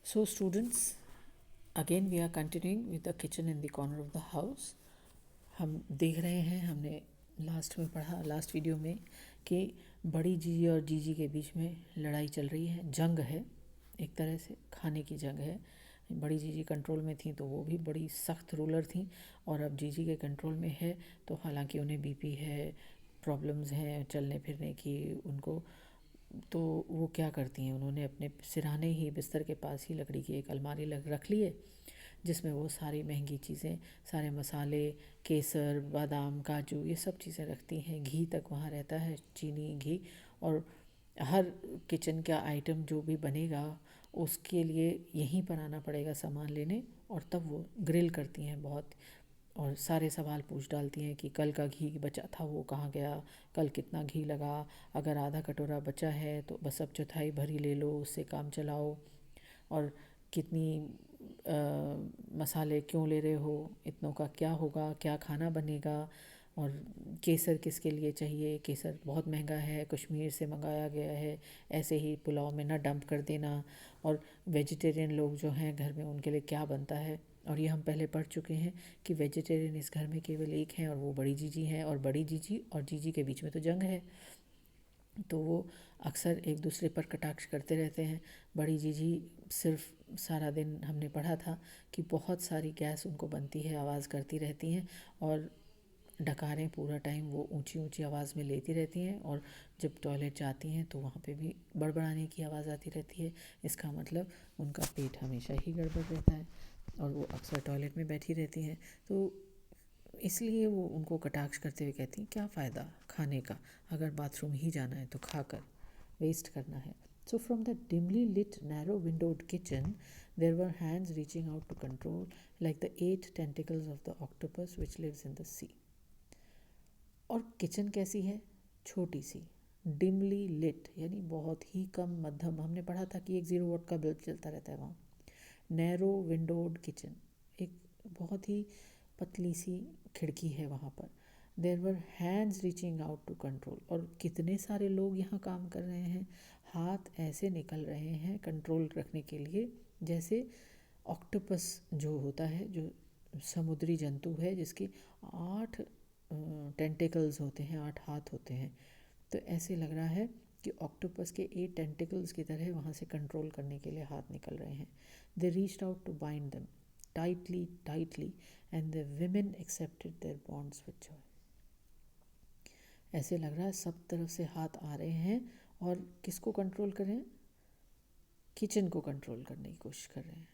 So students, again we are continuing with the kitchen in the corner of the house. हम देख रहे हैं, हमने लास्ट में पढ़ा, लास्ट वीडियो में, कि बड़ी जीजी और जीजी के बीच में लड़ाई चल रही है, जंग है, एक तरह से खाने की जंग है। बड़ी जीजी कंट्रोल में थी तो वो भी बड़ी सख्त रूलर थी, और अब जीजी के कंट्रोल में है तो हालांकि उन्हें बीपी है, प्रॉब्लम्स हैं चलने फिरने की उनको, तो वो क्या करती हैं, उन्होंने अपने सिरहाने ही बिस्तर के पास ही लकड़ी की एक अलमारी रख ली है, जिसमें वो सारी महंगी चीज़ें, सारे मसाले, केसर, बादाम, काजू, ये सब चीज़ें रखती हैं। घी तक वहाँ रहता है, चीनी, घी, और हर किचन का आइटम जो भी बनेगा उसके लिए यहीं पर आना पड़ेगा सामान लेने, और तब वो ग्रिल करती हैं बहुत, और सारे सवाल पूछ डालती हैं कि कल का घी बचा था वो कहाँ गया, कल कितना घी लगा, अगर आधा कटोरा बचा है तो बस अब चौथाई भरी ले लो, उससे काम चलाओ, और कितनी मसाले क्यों ले रहे हो, इतनों का क्या होगा, क्या खाना बनेगा, और केसर किसके लिए चाहिए, केसर बहुत महंगा है, कश्मीर से मंगाया गया है, ऐसे ही पुलाव में ना डंप कर देना, और वेजिटेरियन लोग जो हैं घर में उनके लिए क्या बनता है। और ये हम पहले पढ़ चुके हैं कि वेजिटेरियन इस घर में केवल एक हैं, और वो बड़ी जीजी हैं, और बड़ी जीजी और जीजी के बीच में तो जंग है, तो वो अक्सर एक दूसरे पर कटाक्ष करते रहते हैं। बड़ी जीजी सिर्फ सारा दिन, हमने पढ़ा था कि बहुत सारी गैस उनको बनती है, आवाज़ करती रहती हैं, और डकारें पूरा टाइम वो ऊंची ऊंची आवाज़ में लेती रहती हैं, और जब टॉयलेट जाती हैं तो वहाँ पे भी बड़बड़ाने की आवाज़ आती रहती है। इसका मतलब उनका पेट हमेशा ही गड़बड़ रहता है, और वो अक्सर टॉयलेट में बैठी रहती हैं। तो इसलिए वो उनको कटाक्ष करते हुए कहती हैं, क्या फ़ायदा खाने का, अगर बाथरूम ही जाना है तो खाकर वेस्ट करना है। So from the dimly lit narrow windowed kitchen there were hands reaching out to control, like the 8 tentacles of the octopus which lives in the sea. और किचन कैसी है, छोटी सी, डिमली लिट यानी बहुत ही कम मध्यम, हमने पढ़ा था कि एक 0 वाट का बल्ब चलता रहता है वहाँ। नैरो विंडोड किचन, एक बहुत ही पतली सी खिड़की है वहाँ पर। There were hands reaching out to control, और कितने सारे लोग यहाँ काम कर रहे हैं, हाथ ऐसे निकल रहे हैं कंट्रोल रखने के लिए, जैसे ऑक्टोपस जो होता है, जो समुद्री जंतु है जिसके 8 टेंटिकल्स होते हैं, 8 हाथ होते हैं। तो ऐसे लग रहा है कि ऑक्टोपस के 8 टेंटिकल्स की तरह वहाँ से कंट्रोल करने के लिए हाथ निकल रहे हैं। They reached out to bind them tightly tightly and the women accepted their bonds with joy. ऐसे लग रहा है सब तरफ से हाथ आ रहे हैं, और किसको कंट्रोल कर रहे हैं, किचन को कंट्रोल करने की कोशिश कर रहे हैं।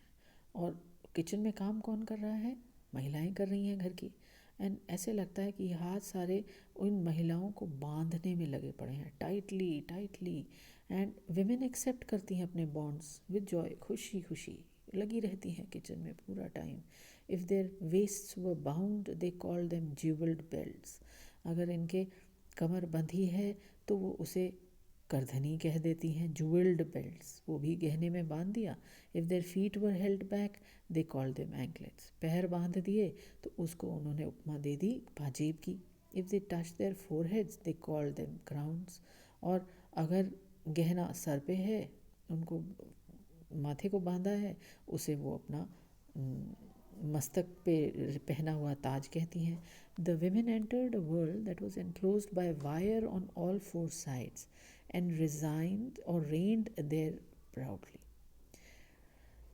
और किचन में काम कौन कर रहा है, महिलाएं कर रही हैं घर की। एंड ऐसे लगता है कि ये हाथ सारे उन महिलाओं को बांधने में लगे पड़े हैं, tightly tightly, and women accept करती हैं अपने बॉन्ड्स विद जॉय, खुशी खुशी लगी रहती हैं किचन में पूरा time. If their waists were bound they call them jewelled belts, अगर इनके कमर बंधी है तो वो उसे करधनी कह देती हैं, ज्वेल्ड बेल्ट्स, वो भी गहने में बांध दिया। If their feet were held back they called them anklets, पैर बांध दिए तो उसको उन्होंने उपमा दे दी पाजेब की। If they touch their foreheads they called them crowns, और अगर गहना सर पे है, उनको माथे को बांधा है, उसे वो अपना मस्तक पे पहना हुआ ताज कहती हैं। The women entered a world that was enclosed by wire on all 4 sides and resigned or reigned there proudly.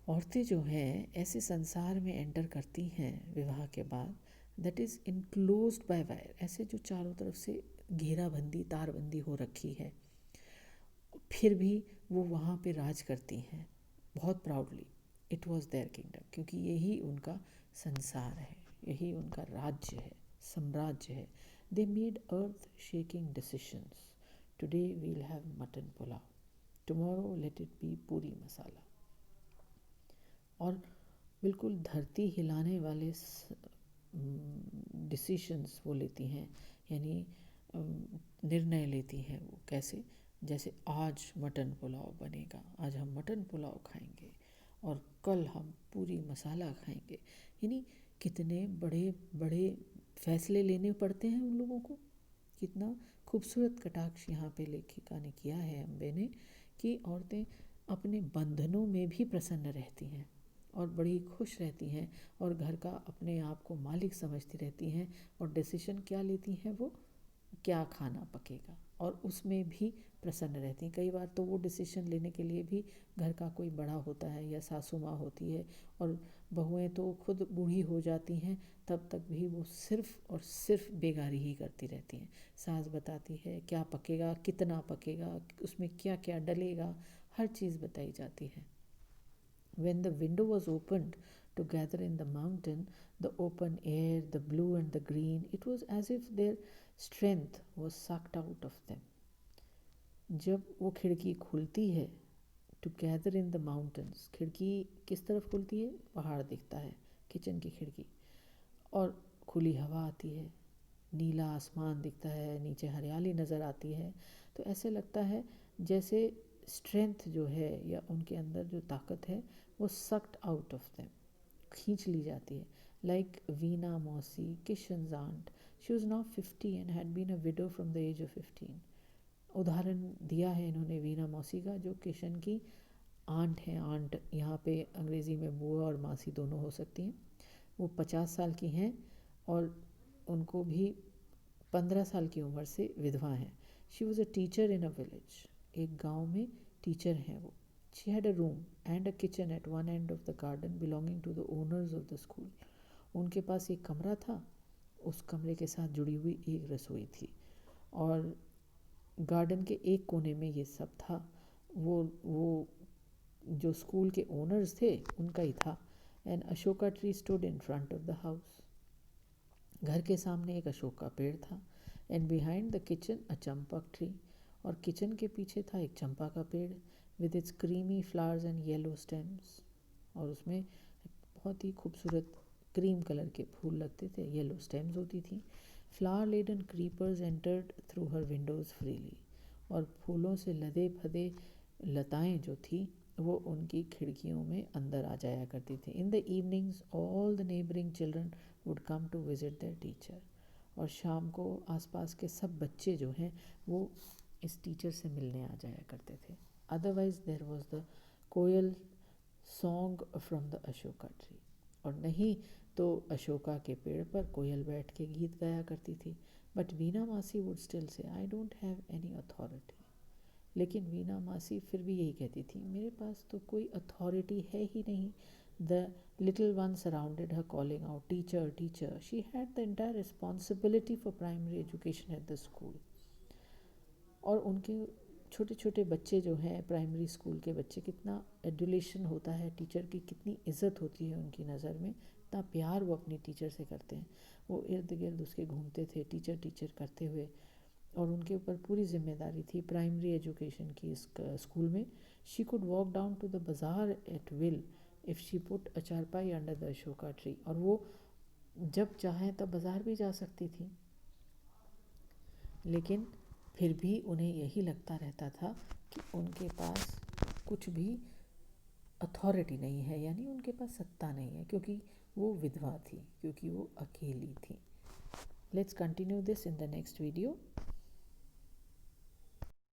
औरतें जो हैं ऐसे संसार में एंटर करती हैं विवाह के बाद, that is enclosed by wire, ऐसे जो चारों तरफ से घेराबंदी, तारबंदी हो रखी है, फिर भी वो वहाँ पे राज करती हैं बहुत proudly. It was there kingdom, क्योंकि यही उनका संसार है, यही उनका राज्य है, साम्राज्य है। They made earth shaking decisions, today we'll have mutton pulao, tomorrow let it be puri masala. और बिल्कुल धरती हिलाने वाले डिसीशंस वो लेती हैं, यानी निर्णय लेती हैं वो। कैसे, जैसे आज मटन पुलाव बनेगा, आज हम मटन पुलाव खाएंगे, और कल हम पूरी मसाला खाएंगे। यानी कितने बड़े बड़े फैसले लेने पड़ते हैं उन लोगों को। कितना खूबसूरत कटाक्ष यहाँ पे लेखिका ने किया है, अम्बे ने, कि औरतें अपने बंधनों में भी प्रसन्न रहती हैं और बड़ी खुश रहती हैं और घर का अपने आप को मालिक समझती रहती हैं और डिसीजन क्या लेती हैं वो, क्या खाना पकेगा, और उसमें भी प्रसन्न रहती हैं। कई बार तो वो डिसीजन लेने के लिए भी घर का कोई बड़ा होता है या सासू माँ होती है, और बहुएं तो खुद बूढ़ी हो जाती हैं तब तक भी वो सिर्फ और सिर्फ बेगारी ही करती रहती हैं। सास बताती है क्या पकेगा, कितना पकेगा, उसमें क्या क्या डलेगा, हर चीज़ बताई जाती है। When the window was opened to gather in the mountain, the open air, the blue and the green, it was as if their strength was sucked out of them. जब वो खिड़की खुलती है, together in the mountains, खिड़की किस तरफ खुलती है, पहाड़ दिखता है, किचन की खिड़की, और खुली हवा आती है, नीला आसमान दिखता है, नीचे हरियाली नज़र आती है, तो ऐसे लगता है जैसे स्ट्रेंथ जो है या उनके अंदर जो ताकत है वो सक्ड आउट ऑफ देम, खींच ली जाती है। लाइक वीना मौसी, Kishan's aunt, she was now 50 and had been a widow from the age of 15। उदाहरण दिया है इन्होंने वीना मौसी का, जो किशन की आंट हैं। आंट यहाँ पे अंग्रेज़ी में बुआ और मासी दोनों हो सकती हैं। वो 50 साल की हैं और उनको भी 15 साल की उम्र से विधवा हैं। She was a teacher in a village, एक गांव में टीचर हैं वो। She had a room and a kitchen at one end of the garden belonging to the owners of the school. उनके पास एक कमरा था, उस कमरे के साथ जुड़ी हुई एक रसोई थी, और गार्डन के एक कोने में ये सब था। वो जो स्कूल के ओनर्स थे उनका ही था। An Ashoka tree stood in front of the house, घर के सामने एक अशोक का पेड़ था। And behind the kitchen a champak tree, और किचन के पीछे था एक चंपा का पेड़ with its creamy flowers and yellow stems, और उसमें बहुत ही खूबसूरत क्रीम कलर के फूल लगते थे, येलो स्टेम्स होती थी। Flower laden creepers entered through her windows freely, और फूलों से लदे फदे लताएं जो थी वो उनकी खिड़कियों में अंदर आ जाया करती थी। In the evenings all the neighbouring children would come to visit their teacher, और शाम को आसपास के सब बच्चे जो हैं वो इस टीचर से मिलने आ जाया करते थे। Otherwise there was the koel song from the Ashoka tree, और नहीं तो अशोका के पेड़ पर कोयल बैठ के गीत गाया करती थी। बट वीना मासी would still say I don't have any authority, लेकिन वीना मासी फिर भी यही कहती थी, मेरे पास तो कोई अथॉरिटी है ही नहीं। The little one surrounded her calling out teacher teacher, she had the entire responsibility for primary education at the school. और उनके छोटे छोटे बच्चे जो हैं प्राइमरी स्कूल के बच्चे, कितना एडुलेशन होता है, टीचर की कितनी इज्जत होती है उनकी नज़र में, इतना प्यार वो अपनी टीचर से करते हैं। वो इर्द गिर्द उसके घूमते थे टीचर टीचर करते हुए, और उनके ऊपर पूरी जिम्मेदारी थी प्राइमरी एजुकेशन की इस स्कूल में। She could walk down to the bazaar at will if she put a charpai under the Ashoka tree, और वो जब चाहें तब बाज़ार भी जा सकती थी। लेकिन फिर भी उन्हें यही लगता रहता था कि उनके पास कुछ भी अथॉरिटी नहीं है, यानी उनके पास सत्ता नहीं है, क्योंकि वो विधवा थी, क्योंकि वो अकेली थी। Let's continue this in the next video.